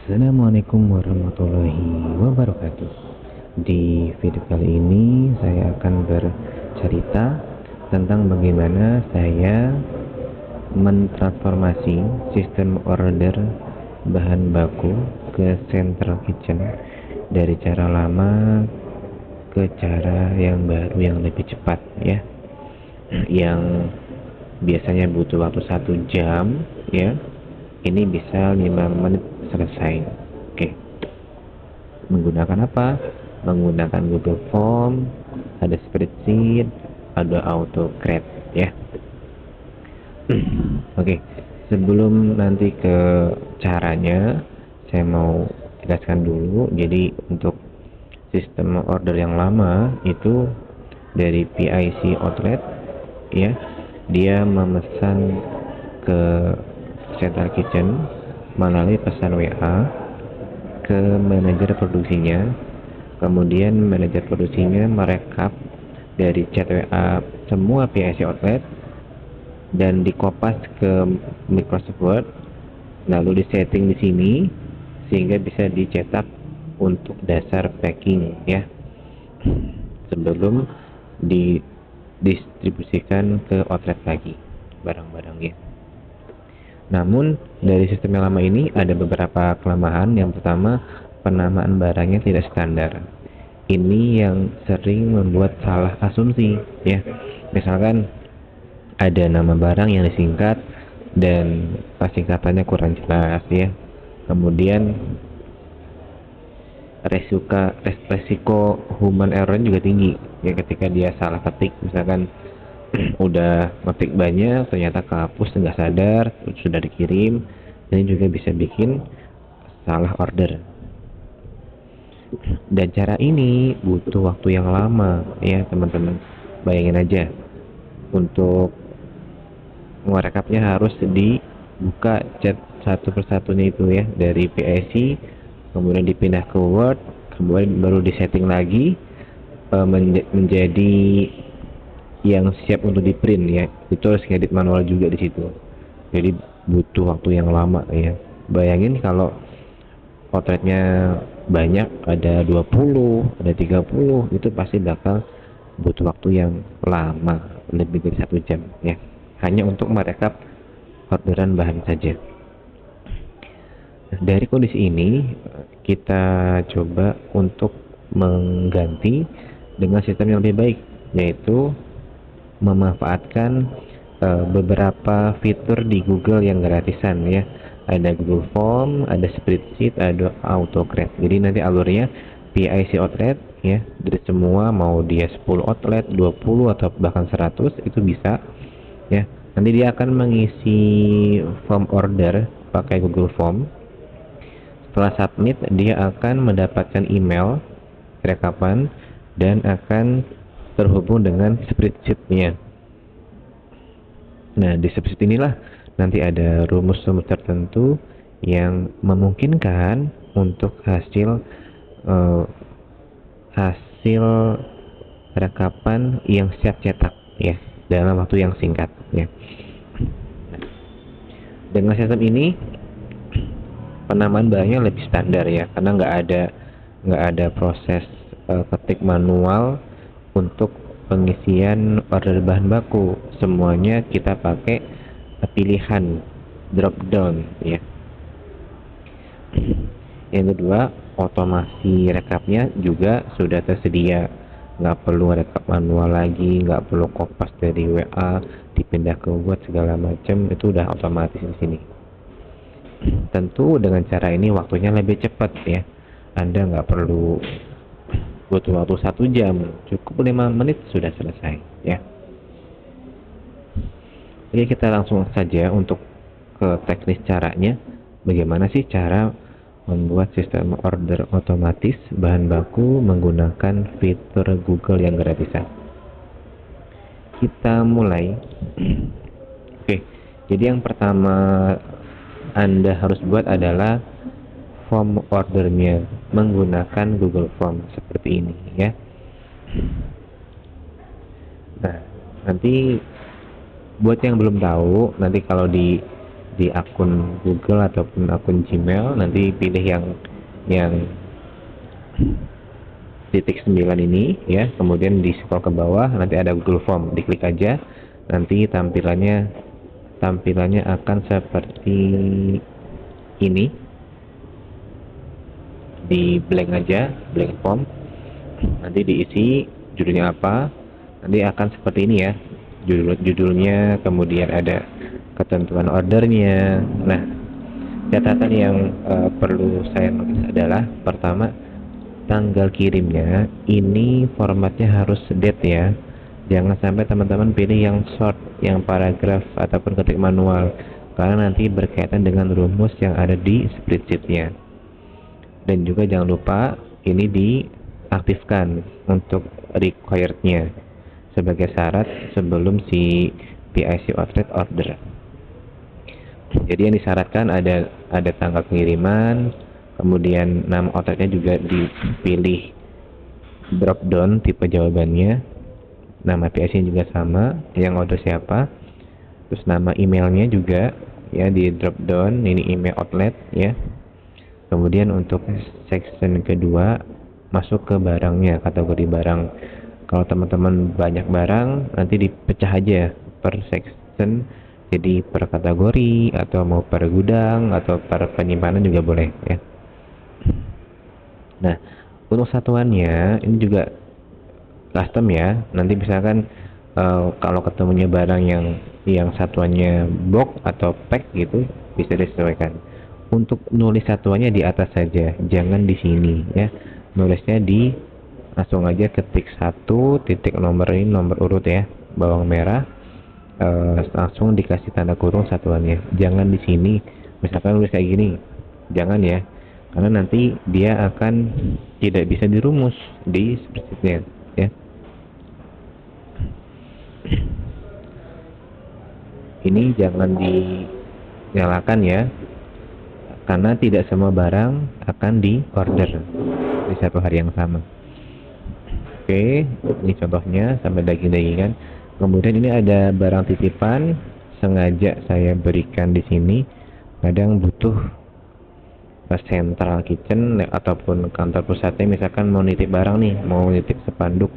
Assalamualaikum warahmatullahi wabarakatuh. Di video kali ini saya akan bercerita tentang bagaimana saya mentransformasi sistem order bahan baku ke Central Kitchen dari cara lama ke cara yang baru yang lebih cepat ya. Yang biasanya butuh waktu 1 jam ya, ini bisa 5 menit selesai. Oke, menggunakan apa? Menggunakan Google Form, ada spreadsheet, ada AutoCAD ya. Oke, sebelum nanti ke caranya, saya mau jelaskan dulu. Jadi untuk sistem order yang lama itu dari PIC Outlet ya, dia memesan ke Central Kitchen melalui pesan WA ke manajer produksinya, kemudian manajer produksinya merekap dari chat WA semua PIC Outlet dan dikopas ke Microsoft Word, lalu disetting di sini sehingga bisa dicetak untuk dasar packing ya, sebelum didistribusikan ke outlet lagi barang-barangnya. Namun dari sistem yang lama ini ada beberapa kelemahan. Yang pertama, penamaan barangnya tidak standar. Ini yang sering membuat salah asumsi ya. Misalkan ada nama barang yang disingkat dan singkatannya kurang jelas ya. Kemudian resiko human error juga tinggi ya, ketika dia salah ketik, misalkan udah ngetik banyak ternyata kehapus nggak sadar sudah dikirim. Ini juga bisa bikin salah order, dan cara ini butuh waktu yang lama ya teman-teman. Bayangin aja, untuk merekapnya harus dibuka chat satu persatunya itu ya, dari PIC kemudian dipindah ke Word, kemudian baru disetting lagi menjadi yang siap untuk di print ya. Itu harus ngedit manual juga di situ, jadi butuh waktu yang lama ya. Bayangin kalau potretnya banyak, ada 20, ada 30, itu pasti bakal butuh waktu yang lama, lebih dari 1 jam ya, hanya untuk merekap orderan bahan saja. Dari kondisi ini kita coba untuk mengganti dengan sistem yang lebih baik, yaitu memanfaatkan beberapa fitur di Google yang gratisan ya. Ada Google Form, ada spreadsheet, ada AutoCAD. Jadi nanti alurnya PIC Outlet ya, dari semua, mau dia 10 outlet, 20 atau bahkan 100 itu bisa ya. Nanti dia akan mengisi form order pakai Google Form. Setelah submit, dia akan mendapatkan email rekapan dan akan terhubung dengan spreadsheet-nya. Nah, di spreadsheet inilah nanti ada rumus-rumus tertentu yang memungkinkan untuk hasil rekapan yang siap cetak ya, dalam waktu yang singkat ya. Nah, dengan sistem ini penamaan barangnya lebih standar ya, karena nggak ada proses ketik manual untuk pengisian order bahan baku. Semuanya kita pakai pilihan drop down ya. Yang kedua, otomasi rekapnya juga sudah tersedia, nggak perlu rekap manual lagi, nggak perlu kopas dari WA dipindah ke Word segala macam, itu udah otomatis di sini. Tentu dengan cara ini waktunya lebih cepat ya, Anda nggak perlu butuh waktu 1 jam, cukup 5 menit sudah selesai ya. Oke, kita langsung saja untuk ke teknis caranya. Bagaimana sih cara membuat sistem order otomatis bahan baku menggunakan fitur Google yang gratisan? Kita mulai. Oke, jadi yang pertama Anda harus buat adalah form ordernya menggunakan Google Form seperti ini ya. Nah, nanti buat yang belum tahu, nanti kalau di di akun Google ataupun akun Gmail, nanti pilih yang titik 9 ini ya, kemudian di scroll ke bawah nanti ada Google Form, diklik aja, nanti tampilannya akan seperti ini, di blank aja, blank form, nanti diisi judulnya apa, nanti akan seperti ini ya, judulnya, kemudian ada ketentuan ordernya. Nah, catatan yang perlu saya nulis adalah, pertama, tanggal kirimnya ini formatnya harus date ya, jangan sampai teman-teman pilih yang short, yang paragraf ataupun ketik manual, karena nanti berkaitan dengan rumus yang ada di spreadsheetnya. Dan juga jangan lupa ini diaktifkan untuk requirednya sebagai syarat sebelum si PIC outlet order. Jadi yang disyaratkan ada tanggal pengiriman, kemudian nama outletnya juga dipilih drop down tipe jawabannya, nama PIC juga sama, yang order siapa, terus nama emailnya juga ya di drop down, ini email outlet ya. Kemudian untuk section kedua, masuk ke barangnya, kategori barang. Kalau teman-teman banyak barang, nanti dipecah aja per section, jadi per kategori atau mau per gudang atau per penyimpanan juga boleh ya. Nah, untuk satuannya ini juga custom ya. Nanti misalkan kalau ketemunya barang yang satuannya box atau pack gitu, bisa disesuaikan. Untuk nulis satuannya di atas saja, jangan di sini ya. Nulisnya langsung aja ketik 1 titik nomor, ini nomor urut ya, bawang merah, langsung dikasih tanda kurung satuannya. Jangan di sini, misalkan nulis kayak gini, jangan ya, karena nanti dia akan tidak bisa dirumus di spreadsheetnya ya. Ini jangan dinyalakan ya, karena tidak semua barang akan di order di satu hari yang sama. Oke, ini contohnya sampai daging-dagingan. Kemudian ini ada barang titipan, sengaja saya berikan di sini. Kadang butuh central kitchen ataupun kantor pusatnya, misalkan mau nitip barang nih, mau nitip spanduk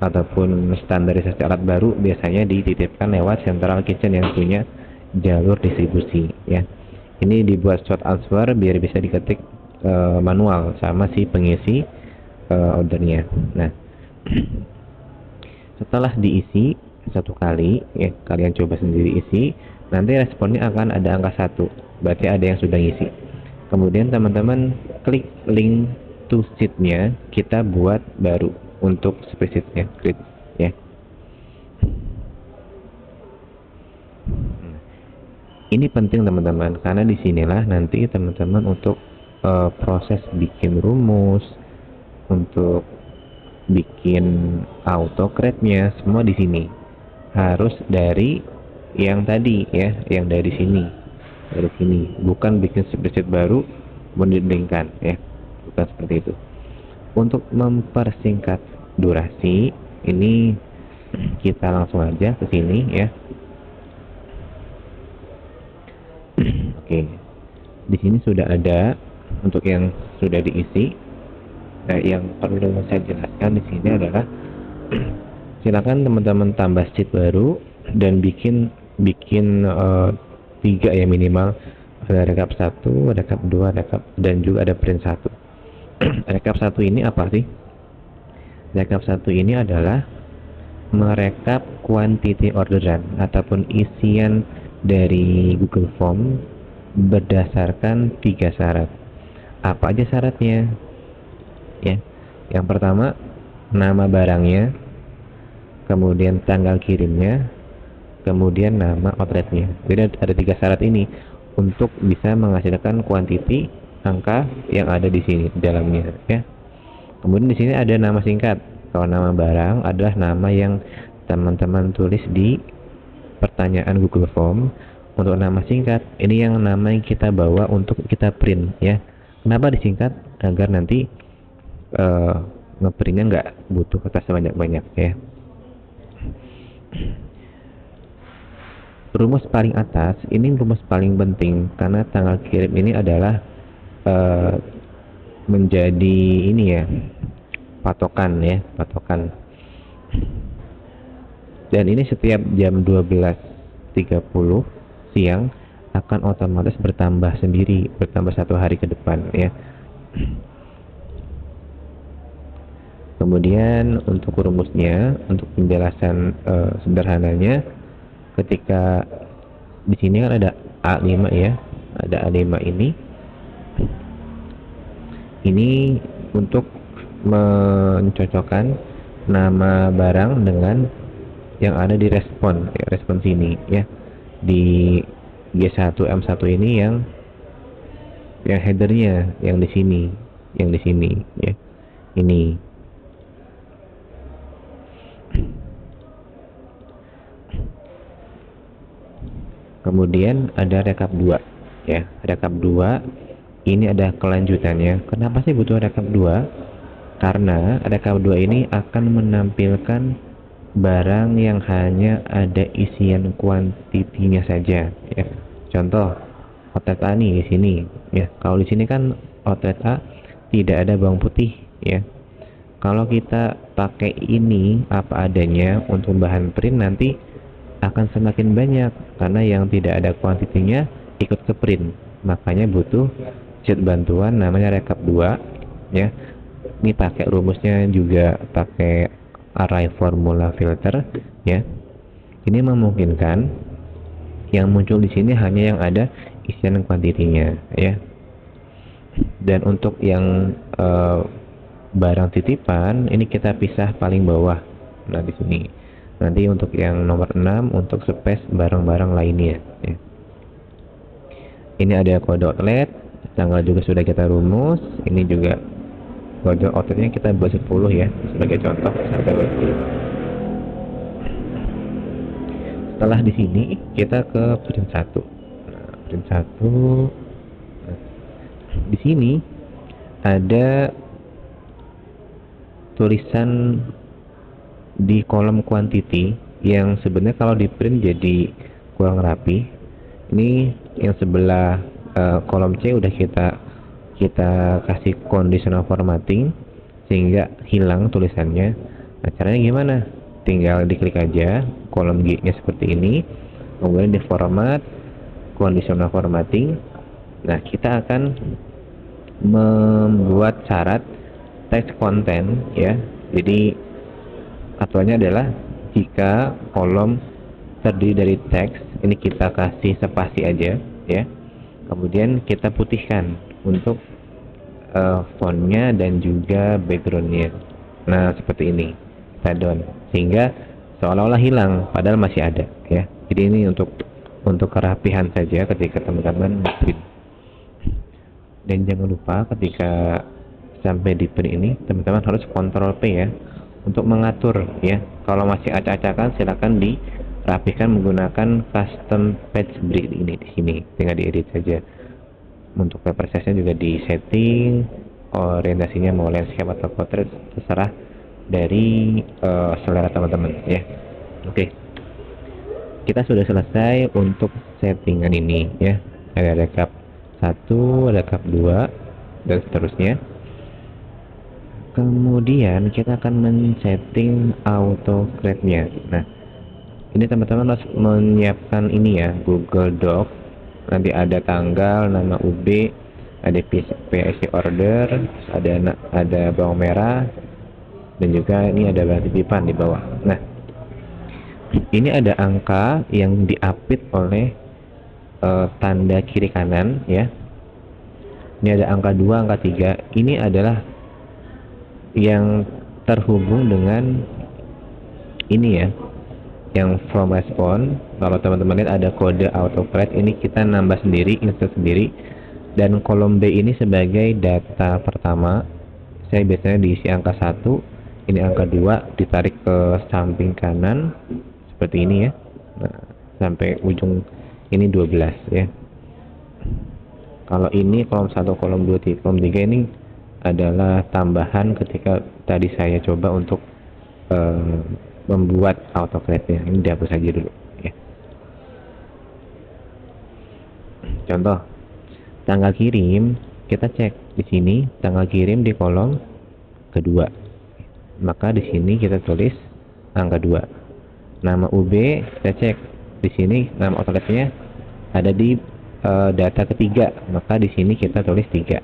ataupun standarisasi alat baru, biasanya dititipkan lewat central kitchen yang punya jalur distribusi ya. Ini dibuat short answer biar bisa diketik manual sama si pengisi ordernya. Nah, setelah diisi satu kali ya, kalian coba sendiri isi, nanti responnya akan ada angka 1, berarti ada yang sudah ngisi. Kemudian teman-teman klik link to sheet-nya, kita buat baru untuk spreadsheet-nya, klik ya. Ini penting teman-teman, karena disinilah nanti teman-teman untuk proses bikin rumus, untuk bikin autocrate-nya, semua di sini harus dari yang tadi ya, yang dari sini, bukan bikin spreadsheet baru mendindingkan ya, bukan seperti itu. Untuk mempersingkat durasi, ini kita langsung aja ke sini ya. Oke, di sini sudah ada untuk yang sudah diisi. Nah, yang perlu saya jelaskan di sini adalah silakan teman-teman tambah sheet baru dan bikin 3 ya minimal. Ada rekap 1, rekap 2, rekap, dan juga ada print 1. Rekap 1 ini apa sih? Rekap 1 ini adalah merekap quantity orderan ataupun isian dari Google Form berdasarkan 3 syarat. Apa aja syaratnya? Ya, yang pertama nama barangnya, kemudian tanggal kirimnya, kemudian nama outletnya. Jadi ada 3 syarat ini untuk bisa menghasilkan quantity angka yang ada di sini dalamnya ya. Kemudian di sini ada nama singkat. Kalau nama barang adalah nama yang teman-teman tulis di pertanyaan Google Form. Untuk nama singkat, ini yang nama yang kita bawa untuk kita print ya. Kenapa disingkat? Agar nanti ngeprintnya nggak butuh kertas banyak-banyak ya. rumus paling atas ini rumus paling penting karena tanggal kirim ini adalah eh, menjadi ini ya, patokan. Dan ini setiap jam 12.30 siang akan otomatis bertambah satu hari ke depan ya. Kemudian untuk rumusnya, untuk penjelasan sederhananya, ketika di sini kan ada A5 ya, ada A5 ini untuk mencocokkan nama barang dengan yang ada di respon sini ya, di G1 M1 ini yang headernya yang di sini ya, ini. Kemudian ada rekap 2 ya, rekap 2 ini ada kelanjutannya. Kenapa sih butuh rekap 2? Karena rekap 2 ini akan menampilkan barang yang hanya ada isian kuantitinya saja ya. Contoh outlet A nih di sini ya. Kalau di sini kan outlet A tidak ada bawang putih ya. Kalau kita pakai ini apa adanya untuk bahan print, nanti akan semakin banyak karena yang tidak ada kuantitinya ikut ke print. Makanya butuh sheet bantuan namanya rekap 2 ya. Ini pakai rumusnya juga pakai array formula filter ya. Ini memungkinkan yang muncul di sini hanya yang ada isian kuantitinya ya. Dan untuk yang barang titipan ini kita pisah paling bawah. Nah di sini. Nanti untuk yang nomor 6 untuk space barang-barang lainnya ya. Ini ada kode outlet, tanggal juga sudah kita rumus. Ini juga kode outletnya kita buat 10 ya sebagai contoh sampai 20. Setelah di sini kita ke print 1. Nah, print 1. Nah, di sini ada tulisan di kolom quantity yang sebenarnya kalau di print jadi kurang rapi. Ini yang sebelah kolom C udah kita kasih conditional formatting sehingga hilang tulisannya. Nah, caranya gimana? Tinggal diklik aja kolom G-nya seperti ini, kemudian di format conditional formatting. Nah, kita akan membuat syarat text content ya. Jadi aturannya adalah jika kolom terdiri dari teks, ini kita kasih spasi aja ya. Kemudian kita putihkan untuk fontnya dan juga backgroundnya. Nah seperti ini, kita down sehingga seolah-olah hilang padahal masih ada ya. Jadi ini untuk kerapihan saja ketika teman-teman print. Dan jangan lupa ketika sampai di print ini teman-teman harus Ctrl P ya untuk mengatur ya. Kalau masih acak-acakan silakan dirapikan menggunakan custom page break ini di sini, tinggal diedit saja. Untuk paper size-nya juga di setting, orientasinya mau landscape atau portrait terserah dari selera teman-teman ya. Oke. Kita sudah selesai untuk settingan ini ya. Ada rekap 1, rekap 2 dan seterusnya. Kemudian kita akan men-setting autocrate-nya. Nah, ini teman-teman harus menyiapkan ini ya, Google Doc. Nanti ada tanggal, nama UB, ada PSC order, ada bawang merah, dan juga ini ada barang titipan di bawah. Nah, ini ada angka yang diapit oleh tanda kiri kanan ya. Ini ada angka 2, angka 3. Ini adalah yang terhubung dengan ini ya, yang from response. Kalau teman-teman lihat ada kode autocrate, ini kita nambah sendiri, insert sendiri. Dan kolom B ini sebagai data pertama, saya biasanya diisi angka 1, ini angka 2, ditarik ke samping kanan seperti ini ya. Nah, sampai ujung ini 12 ya. Kalau ini kolom 1, kolom 2, kolom 3 ini adalah tambahan ketika tadi saya coba untuk membuat autocrate-nya. Ini dihapus saja dulu ya. contoh tanggal kirim, kita cek di sini tanggal kirim di kolom kedua, maka di sini kita tulis angka 2. Nama UB kita cek di sini, nama outletnya ada di data ketiga, maka di sini kita tulis 3.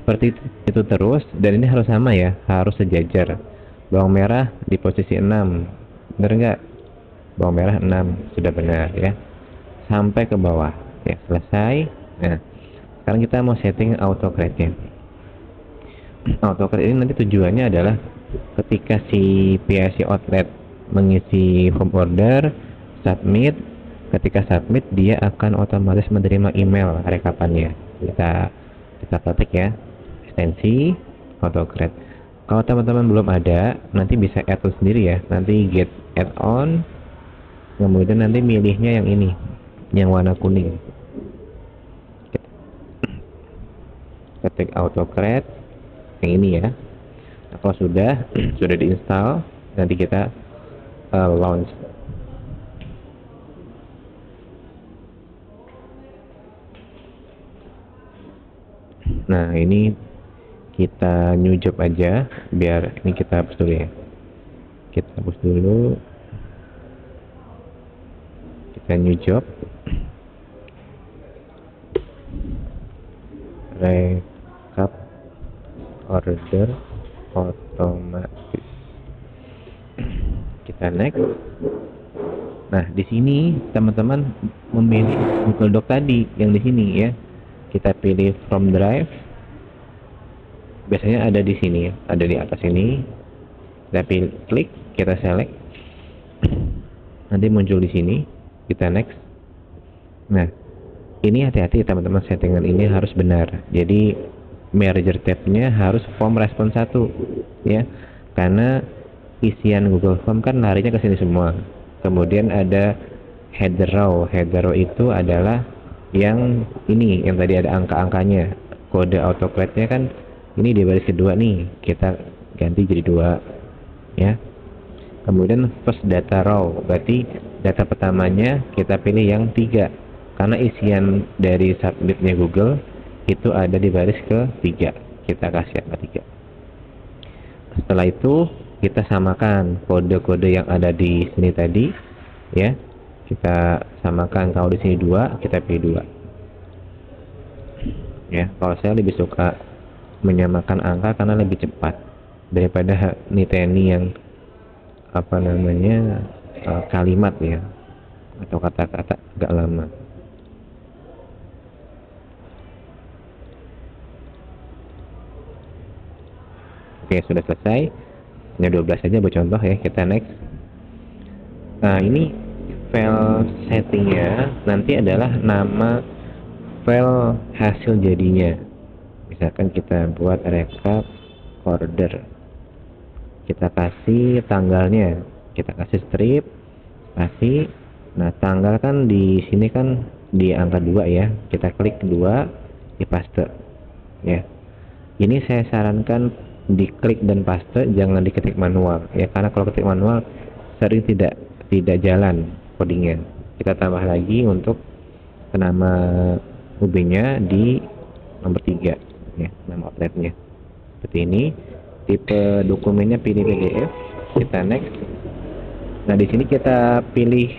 Seperti itu terus, dan ini harus sama ya, harus sejajar. Bawang merah di posisi 6, bener nggak? Bawang merah 6, sudah benar ya, sampai ke bawah ya, selesai. Nah, sekarang kita mau setting autocrate nya. Autocrate ini nanti tujuannya adalah ketika si PIC outlet mengisi form order, submit, ketika submit dia akan otomatis menerima email rekapannya. Kita ketik ya, ekstensi autocrate. Kalau teman-teman belum ada, nanti bisa add sendiri ya, nanti get add on, kemudian nanti milihnya yang ini, yang warna kuning, ketik autocrate yang ini ya. Nah, kalau sudah diinstal, nanti kita launch. Nah, ini kita new job aja, biar ini kita hapus dulu ya. Kita hapus dulu, kita new job, rekap order otomatis, kita next. Nah, di sini teman-teman memilih Google Doc tadi yang di sini ya. Kita pilih from drive, biasanya ada di sini, ada di atas ini. Kita pilih, klik, kita select, nanti muncul di sini, kita next. Nah, ini hati-hati teman-teman, settingan ini harus benar. Jadi merger tab-nya harus form response 1 ya, karena isian Google Form kan larinya ke sini semua. Kemudian ada header row itu adalah yang ini, yang tadi ada angka-angkanya, kode autocrate-nya kan ini di baris kedua nih, kita ganti jadi 2 ya. Kemudian first data row, berarti data pertamanya kita pilih yang 3, karena isian dari submitnya Google itu ada di baris ke-3, kita kasih angka 3. Setelah itu kita samakan kode-kode yang ada di sini tadi ya, kita samakan. Kalau di sini 2, kita pilih 2 ya. Kalau saya lebih suka menyamakan angka karena lebih cepat daripada niteni yang apa namanya kalimat ya, atau kata-kata agak lama. Oke, sudah selesai. Hanya 12 saja buat contoh ya, kita next. Nah, ini file settingnya nanti adalah nama file hasil jadinya. Misalkan kita buat rekap order, kita kasih tanggalnya, kita kasih strip, kasih. Nah, tanggal kan di sini kan di angka 2 ya, kita klik 2, di paste ya. Ini saya sarankan diklik dan paste, jangan diketik manual ya, karena kalau ketik manual sering tidak jalan codingnya. Kita tambah lagi untuk nama UB-nya di nomor 3 ya, nama outletnya seperti ini. Tipe dokumennya pilih PDF, kita next. Nah, di sini kita pilih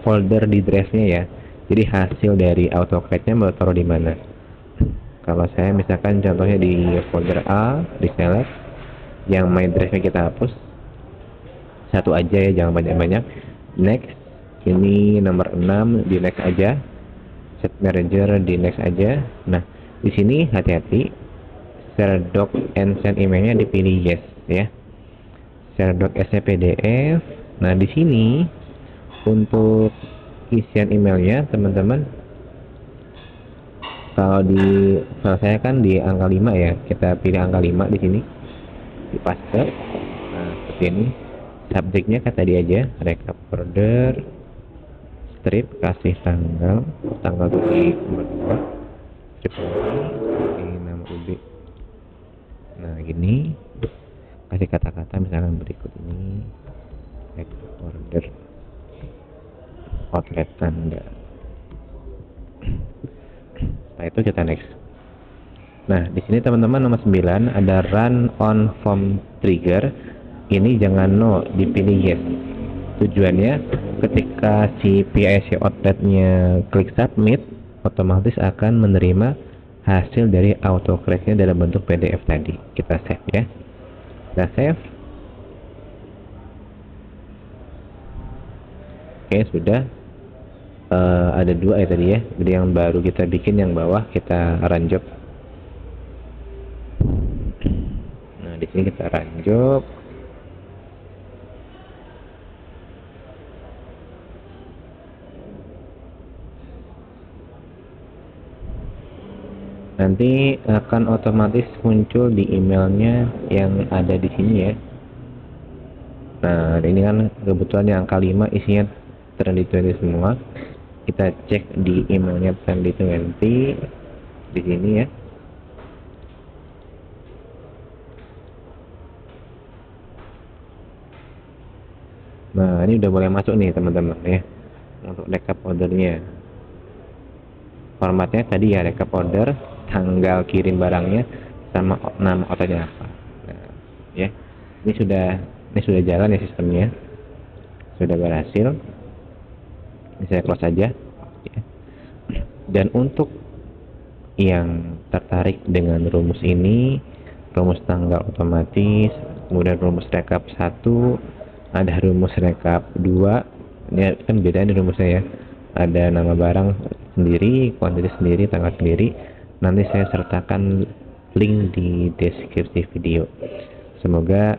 folder di drive-nya ya. Jadi hasil dari autocrate-nya mau taruh di mana. Kalau saya misalkan contohnya di folder A, di select, yang main drive-nya kita hapus, 1 aja ya, jangan banyak-banyak. Next, ini nomor 6 di next aja, set merger di next aja. Nah, di sini hati-hati, share doc and send emailnya dipilih yes ya. Share doc as PDF. Nah, di sini untuk isian emailnya teman-teman, kalau di file saya kan di angka 5 ya, kita pilih angka 5 di sini, di paste. Nah, seperti ini. Subjeknya kayak tadi aja, rekap order, strip, kasih tanggal di nomor 2, strip ini nama UB. Nah, gini, kasih kata-kata misalkan berikut ini, rekap order outlet tanda. Nah, itu kita next. Nah, di sini teman-teman nomor 9 ada run on form trigger. Ini jangan no, dipilih yes. Tujuannya ketika si PIC outlet-nya klik submit, otomatis akan menerima hasil dari autoclash-nya dalam bentuk PDF tadi. Kita save ya. Kita save. Oke, sudah. Ada dua ya tadi ya. Jadi yang baru kita bikin, yang bawah kita run job. Nah, di sini kita run job. Nanti akan otomatis muncul di emailnya yang ada di sini ya. Nah, ini kan kebetulan yang angka 5 isinya trendy 20 semua. Kita cek di emailnya trendy 20 di sini ya. Nah, ini udah boleh masuk nih teman-teman ya, untuk recap ordernya. Formatnya tadi ya, recap order, tanggal kirim barangnya, sama nama outletnya apa. Nah, ya, ini sudah jalan ya sistemnya, sudah berhasil. Ini saya close saja. Ya. Dan untuk yang tertarik dengan rumus ini, rumus tanggal otomatis, kemudian rumus rekap 1, ada rumus rekap 2, ini kan beda nih rumusnya ya. Ada nama barang sendiri, kuantitas sendiri, tanggal sendiri. Nanti saya sertakan link di deskripsi video. Semoga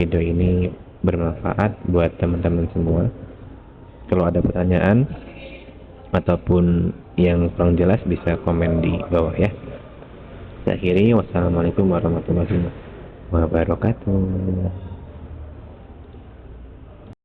video ini bermanfaat buat teman-teman semua. Kalau ada pertanyaan ataupun yang kurang jelas bisa komen di bawah ya. Saya akhiri, wassalamualaikum warahmatullahi wabarakatuh.